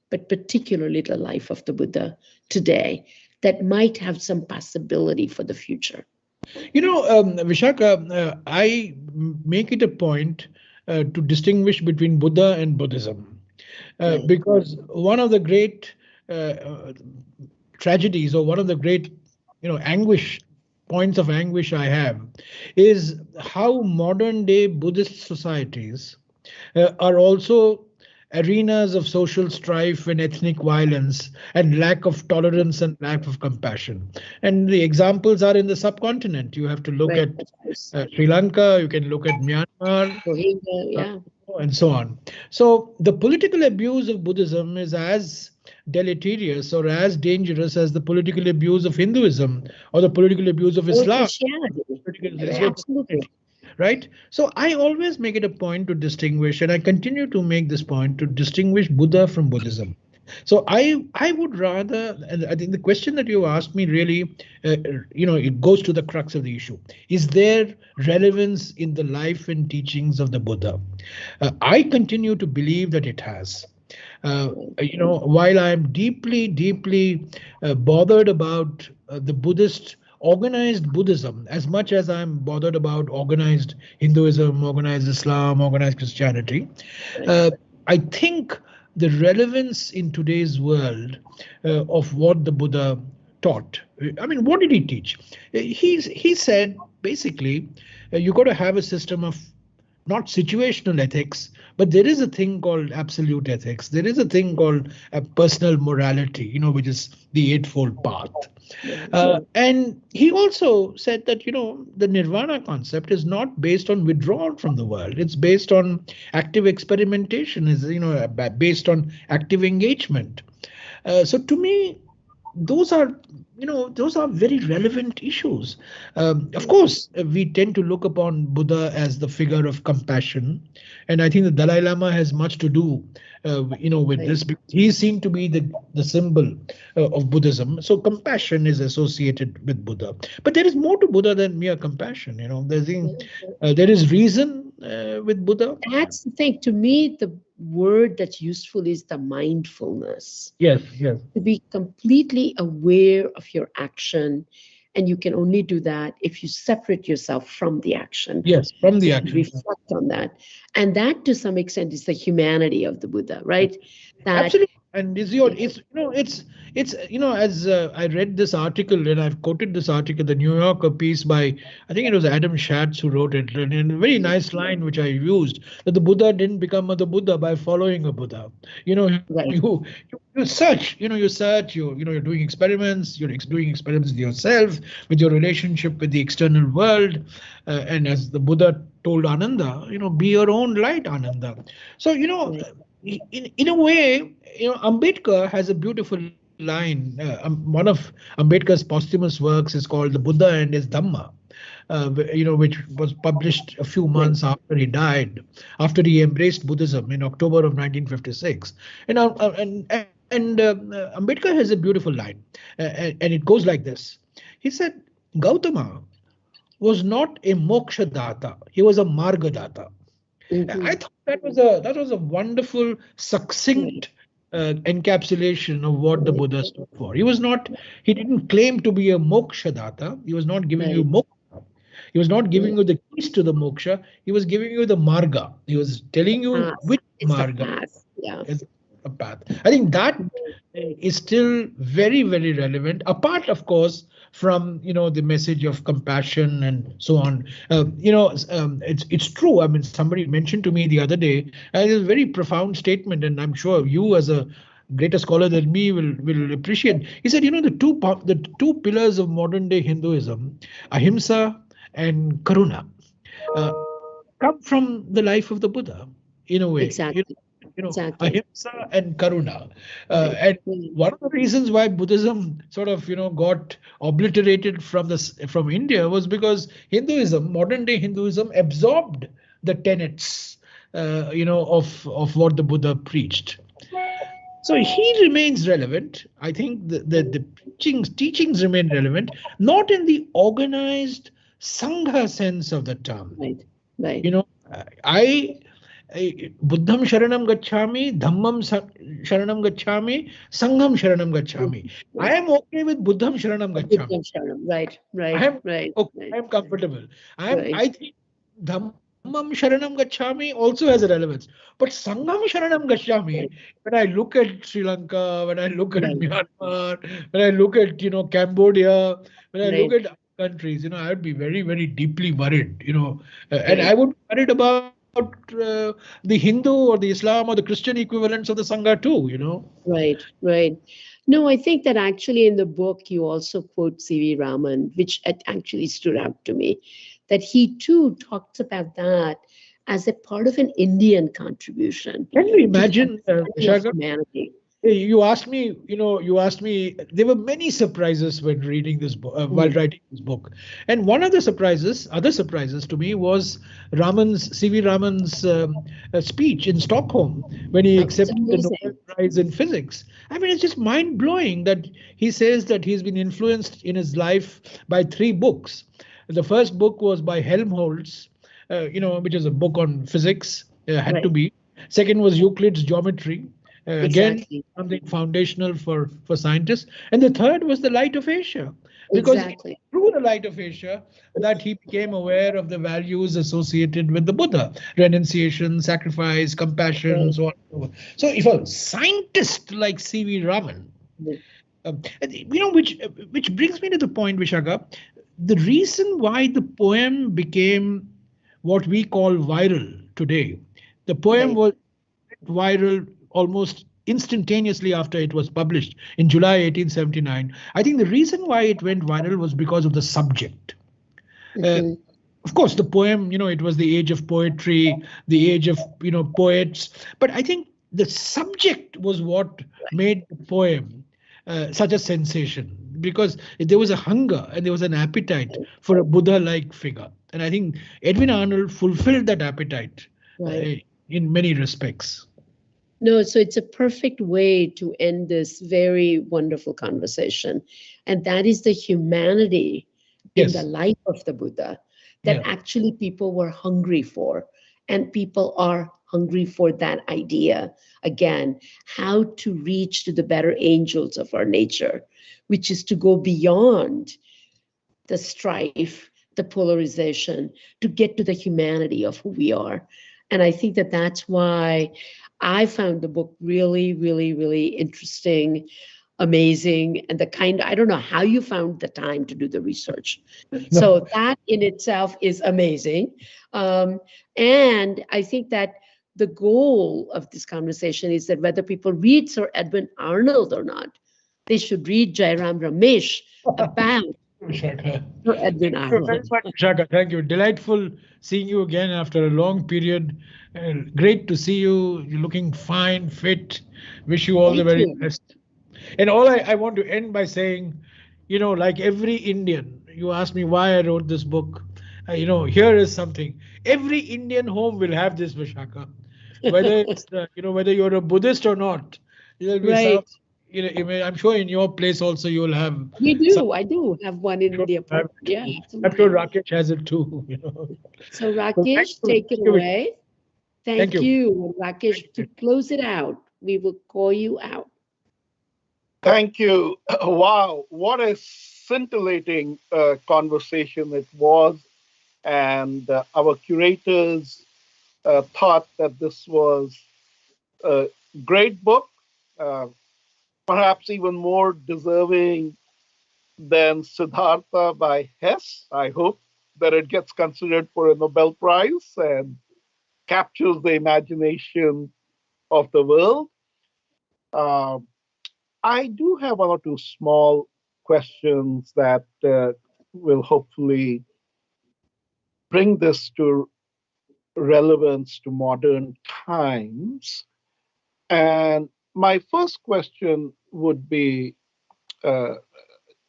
but particularly the life of the Buddha today, that might have some possibility for the future? Vishakha, I make it a point to distinguish between Buddha and Buddhism, because one of the great tragedies, or one of the great, points of anguish I have, is how modern day Buddhist societies are also arenas of social strife and ethnic violence and lack of tolerance and lack of compassion. And the examples are in the subcontinent. You have to look at Sri Lanka, you can look at Myanmar, Rohingya, and so on. So the political abuse of Buddhism is as deleterious or as dangerous as the political abuse of Hinduism or the political abuse of Islam. Absolutely. Right? So I always make it a point to distinguish, and I continue to make this point to distinguish Buddha from Buddhism. So I would rather, and I think the question that you asked me really, it goes to the crux of the issue. Is there relevance in the life and teachings of the Buddha? I continue to believe that it has. While I am deeply, deeply bothered about the Buddhist organized Buddhism as much as I'm bothered about organized Hinduism, organized Islam, organized Christianity, I think the relevance in today's world of what the Buddha taught. I mean, what did he teach? He said basically you got to have a system of not situational ethics, but there is a thing called absolute ethics. There is a thing called personal morality, which is the Eightfold Path. And he also said that, the nirvana concept is not based on withdrawal from the world. It's based on active experimentation, is based on active engagement. So to me, those are very relevant issues. Of course, we tend to look upon Buddha as the figure of compassion, and I think the Dalai Lama has much to do with this, because he seemed to be the symbol of Buddhism. So compassion is associated with Buddha, but there is more to Buddha than mere compassion. There is reason with Buddha. That's the thing. To me, the word that's useful is the mindfulness. Yes. To be completely aware of your action, and you can only do that if you separate yourself from the action. Yes, from the action. Reflect on that, and that to some extent is the humanity of the Buddha, right? That, absolutely. And it's as I read this article, and I've quoted this article, the New Yorker piece by, I think it was Adam Schatz who wrote it, and a very nice line which I used, that the Buddha didn't become the Buddha by following a Buddha. You search, you're doing experiments, you're doing experiments with yourself, with your relationship with the external world, and as the Buddha told Ananda, be your own light, Ananda. So in a way, Ambedkar has a beautiful line. One of Ambedkar's posthumous works is called The Buddha and His Dhamma, which was published a few months after he died, after he embraced Buddhism in October of 1956. And Ambedkar has a beautiful line, and it goes like this. He said, Gautama was not a moksha data, he was a marga data. I thought that was a wonderful, succinct encapsulation of what the Buddha stood for. He didn't claim to be a moksha data. He was not giving you moksha. He was not giving you the keys to the moksha. He was giving you the marga. He was telling you which marga. a path. I think that is still very, very relevant. Apart, of course, from the message of compassion and so on. It's true. I mean, somebody mentioned to me the other day, a very profound statement, and I'm sure you, as a greater scholar than me, will appreciate. He said, the two pillars of modern day Hinduism, ahimsa and karuna, uh, come from the life of the Buddha, in a way. Exactly. Exactly. Ahimsa and karuna. Right. And one of the reasons why Buddhism sort of, got obliterated from India was because Hinduism, modern day Hinduism, absorbed the tenets, of what the Buddha preached. So he remains relevant. I think the teachings remain relevant, not in the organized Sangha sense of the term. Right. Right. I Buddham Sharanam Gacchami, Dhammam Sharanam Gacchami, Sangham Sharanam Gacchami. I am okay with Buddham Sharanam Gacchami. Right. I am Right. okay. Right. I am comfortable. Right. I think Dhammam Sharanam Gacchami also has a relevance. But Sangham Sharanam Gacchami, when I look at Sri Lanka, when I look at Myanmar, when I look at Cambodia, when I look at countries, I would be very, very deeply worried, and I would be worried about the Hindu or the Islam or the Christian equivalents of the Sangha too. Right. Right. No, I think that actually in the book you also quote C.V. Raman, which actually stood out to me, that he too talks about that as a part of an Indian contribution. Can you imagine, humanity? You asked me, there were many surprises when reading this book, while writing this book. And one of the other surprises to me was C.V. Raman's speech in Stockholm when he accepted the Nobel Prize in Physics. I mean, it's just mind blowing that he says that he's been influenced in his life by 3 books. The first book was by Helmholtz, which is a book on physics, had to be. Second was Euclid's Geometry. Again, something foundational for scientists. And the third was the Light of Asia, because through the Light of Asia that he became aware of the values associated with the Buddha: renunciation, sacrifice, compassion, so on and so forth. So if a scientist like C.V. Raman, which brings me to the point, Vishakha, the reason why the poem became what we call viral today, the poem was viral almost instantaneously after it was published in July 1879. I think the reason why it went viral was because of the subject. Of course, the poem, it was the age of poetry, the age of, poets. But I think the subject was what made the poem such a sensation, because there was a hunger and there was an appetite for a Buddha-like figure. And I think Edwin Arnold fulfilled that appetite in many respects. No, so it's a perfect way to end this very wonderful conversation. And that is the humanity in the life of the Buddha that actually people were hungry for. And people are hungry for that idea. Again, how to reach to the better angels of our nature, which is to go beyond the strife, the polarization, to get to the humanity of who we are. And I think that that's why I found the book really, really, really interesting, amazing, and I don't know how you found the time to do the research. So that in itself is amazing. And I think that the goal of this conversation is that whether people read Sir Edwin Arnold or not, they should read Jairam Ramesh about Sir Edwin Arnold. Vishakha, thank you. Delightful seeing you again after a long period. Great to see you. You're looking fine, fit. Wish you all the very best. And I want to end by saying, like every Indian, you asked me why I wrote this book. Here is something. Every Indian home will have this, Vishakha. Whether it's whether you're a Buddhist or not, there'll be some. I'm sure in your place also you'll have. We do. I do have one in the apartment. Yeah, absolutely. I'm sure Rakesh has it too. So Rakesh, take it away. Thank you, Rakesh. To close it out, we will call you out. Thank you. Wow, what a scintillating conversation it was. And our curators thought that this was Great book, perhaps even more deserving than Siddhartha by Hess. I hope that it gets considered for a Nobel Prize and captures the imagination of the world. Uh, I do have one or two small questions that will hopefully bring this to relevance to modern times. And my first question would be, uh,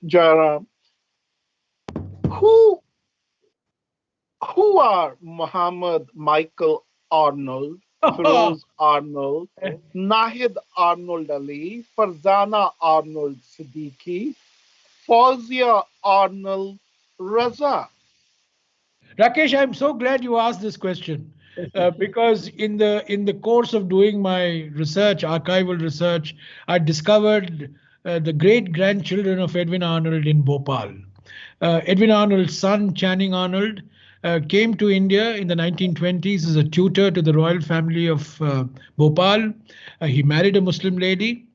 Jairam, who who are Muhammad Michael Arnold, Feroz Arnold, Nahid Arnold Ali, Farzana Arnold Siddiqui, Fauzia Arnold Raza? Rakesh, I'm so glad you asked this question because in the course of doing my research, archival research, I discovered the great grandchildren of Edwin Arnold in Bhopal. Edwin Arnold's son, Channing Arnold, came to India in the 1920s as a tutor to the royal family of Bhopal. He married a Muslim lady.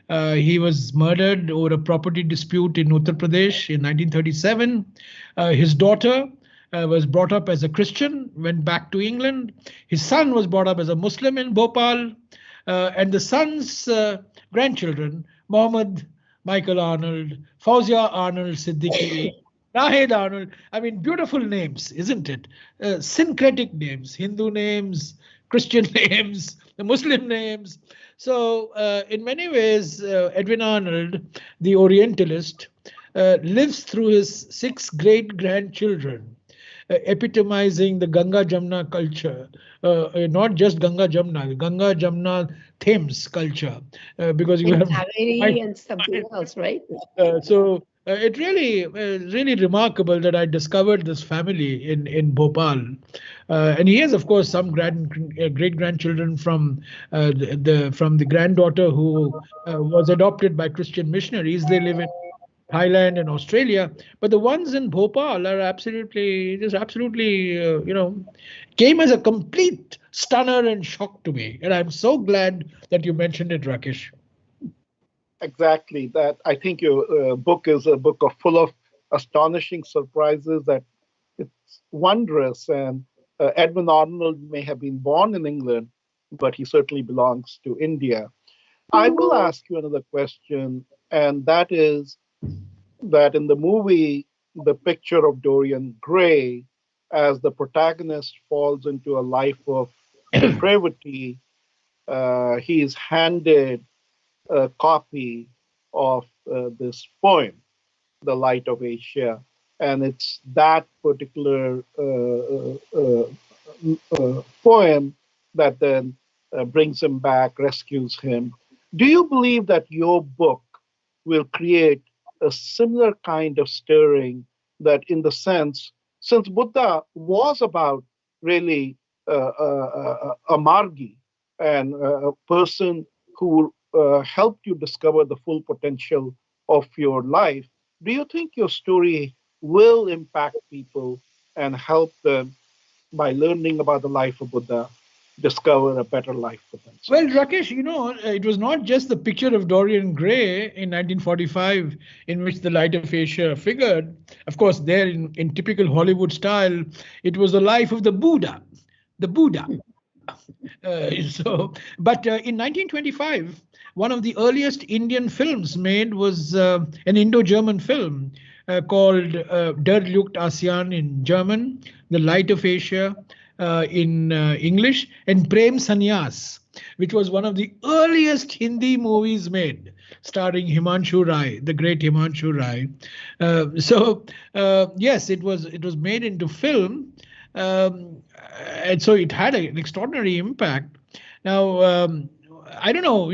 He was murdered over a property dispute in Uttar Pradesh in 1937. His daughter was brought up as a Christian, went back to England. His son was brought up as a Muslim in Bhopal. And the son's grandchildren, Mohammed Michael Arnold, Fauzia Arnold Siddiqui, Nahid Arnold. I mean, beautiful names, isn't it? Syncretic names, Hindu names, Christian names, the Muslim names. So in many ways, Edwin Arnold, the Orientalist, lives through his 6 great-grandchildren, epitomizing the Ganga Jamna culture, not just Ganga Jamna, Ganga Jamna Thames culture, because you and have Kaveri and something else, right? It really really remarkable that I discovered this family in Bhopal, and he has, of course, some great grandchildren from from the granddaughter who was adopted by Christian missionaries. They live in Thailand and Australia, but the ones in Bhopal are absolutely, came as a complete stunner and shock to me. And I'm so glad that you mentioned it, Rakesh. Exactly. That I think your book is a book full of astonishing surprises. That it's wondrous. And Edwin Arnold may have been born in England, but he certainly belongs to India. I will ask you another question, and that is that in the movie, the picture of Dorian Gray as the protagonist falls into a life of depravity, he is handed a copy of this poem, The Light of Asia. And it's that particular poem that then brings him back, rescues him. Do you believe that your book will create a similar kind of stirring, that in the sense, since Buddha was about really a margi and a person who helped you discover the full potential of your life, do you think your story will impact people and help them by learning about the life of Buddha discover a better life for themselves? Well, Rakesh, it was not just the picture of Dorian Gray in 1945 in which the Light of Asia figured. Of course, there in typical Hollywood style, it was the life of the Buddha. The Buddha. But in 1925, one of the earliest Indian films made was an Indo-German film called Der Licht ASEAN in German, The Light of Asia in English, and Prem Sannyas, which was one of the earliest Hindi movies made, starring Himanshu Rai, the great Himanshu Rai. Yes, it was made into film. And so it had an extraordinary impact. Now, I don't know,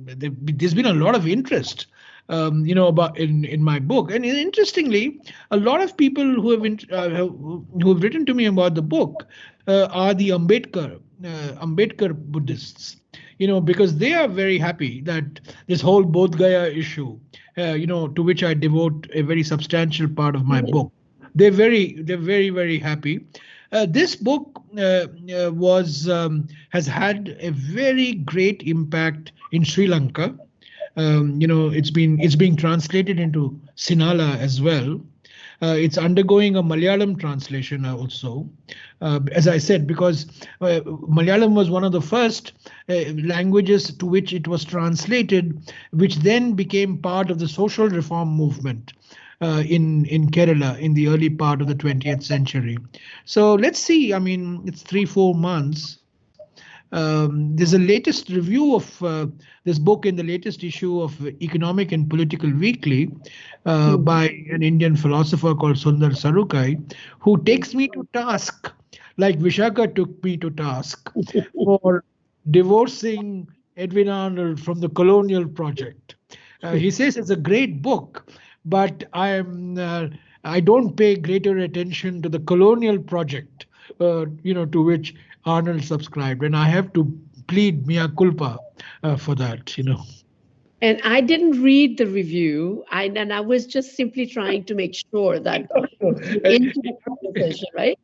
there's been a lot of interest, about in my book. And interestingly, a lot of people who have written to me about the book are the Ambedkar Buddhists, because they are very happy that this whole Bodh Gaya issue, to which I devote a very substantial part of my book. They're very, very happy. This book has had a very great impact in Sri Lanka. It's being translated into Sinhala as well. It's undergoing a Malayalam translation also, as I said, because Malayalam was one of the first languages to which it was translated, which then became part of the social reform movement in Kerala in the early part of the 20th century. So let's see. I mean, it's 3-4 months. There's a latest review of this book in the latest issue of Economic and Political Weekly by an Indian philosopher called Sundar Sarukai, who takes me to task, like Vishakha took me to task, for divorcing Edwin Arnold from the colonial project. He says it's a great book, but I don't pay greater attention to the colonial project, to which Arnold subscribed, and I have to plead mea culpa for that. And I didn't read the review, and I was just simply trying to make sure that into the conversation, right?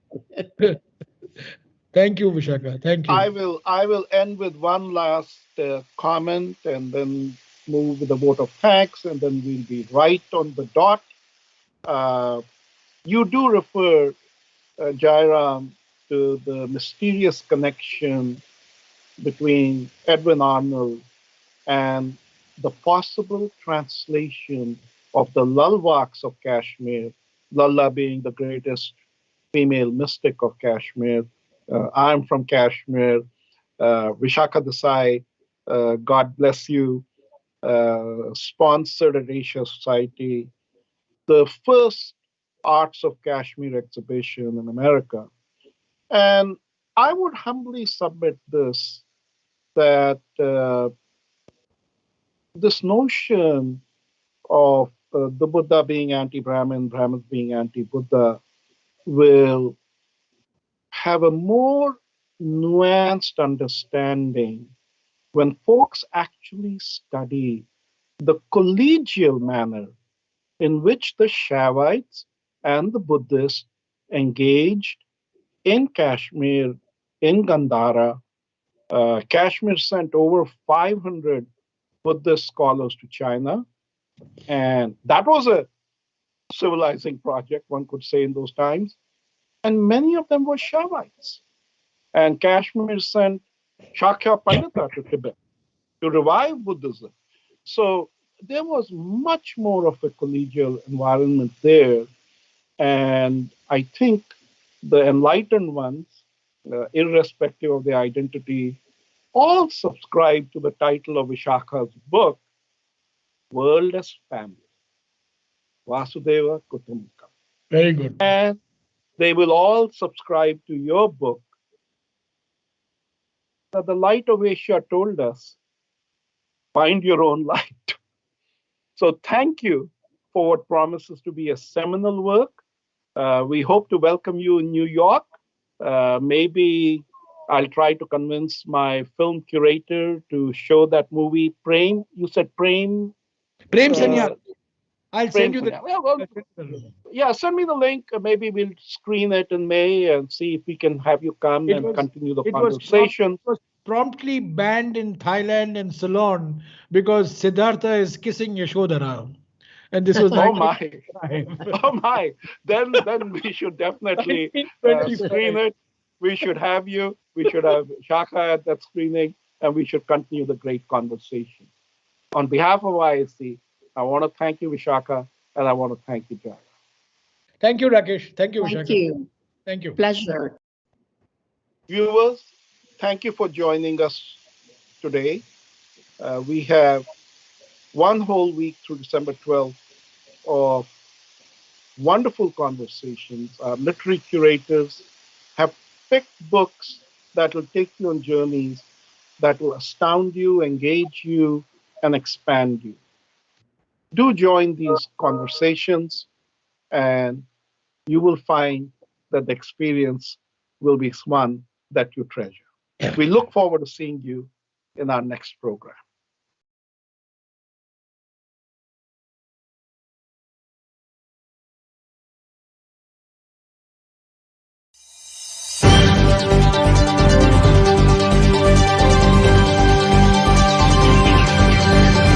Thank you, Vishakha. Thank you. I will end with one last comment and then move with the vote of thanks, and then we'll be right on the dot. You do refer, Jairam, to the mysterious connection between Edwin Arnold and the possible translation of the Lalwaks of Kashmir, Lalla being the greatest female mystic of Kashmir. I'm from Kashmir. Vishakha Desai, God bless you, sponsored at Asia Society the first Arts of Kashmir exhibition in America. And I would humbly submit this, that this notion of the Buddha being anti-Brahmin, Brahmins being anti-Buddha, will have a more nuanced understanding when folks actually study the collegial manner in which the Shaivites and the Buddhists engaged in Kashmir, in Gandhara. Kashmir sent over 500 Buddhist scholars to China, and that was a civilizing project, one could say, in those times. And many of them were Shaivites. And Kashmir sent Shakya Pandita to Tibet to revive Buddhism. So there was much more of a collegial environment there. And I think the enlightened ones, irrespective of their identity, all subscribe to the title of Vishakha's book, World as Family, Vasudeva Kutumbakam. Very good. And they will all subscribe to your book, that the light of Asia told us, find your own light. So thank you for what promises to be a seminal work. We hope to welcome you in New York. Maybe I'll try to convince my film curator to show that movie, Prem. You said Prem? Prem Sanyal. I'll send you the. Yeah, send me the link. Maybe we'll screen it in May and see if we can have you come and continue the conversation. It was promptly banned in Thailand and Ceylon because Siddhartha is kissing Yashodhara. And this was oh my! Then we should definitely screen it. We should have you. We should have Shakha at that screening, and we should continue the great conversation. On behalf of IAAC, I want to thank you, Vishakha, and I want to thank you, Jairam. Thank you, Rakesh. Thank you, Vishakha. Thank you. Thank you. Pleasure. Viewers, thank you for joining us today. We have one whole week through December 12th of wonderful conversations. Our literary curators have picked books that will take you on journeys that will astound you, engage you, and expand you. Do join these conversations, and you will find that the experience will be one that you treasure. We look forward to seeing you in our next program.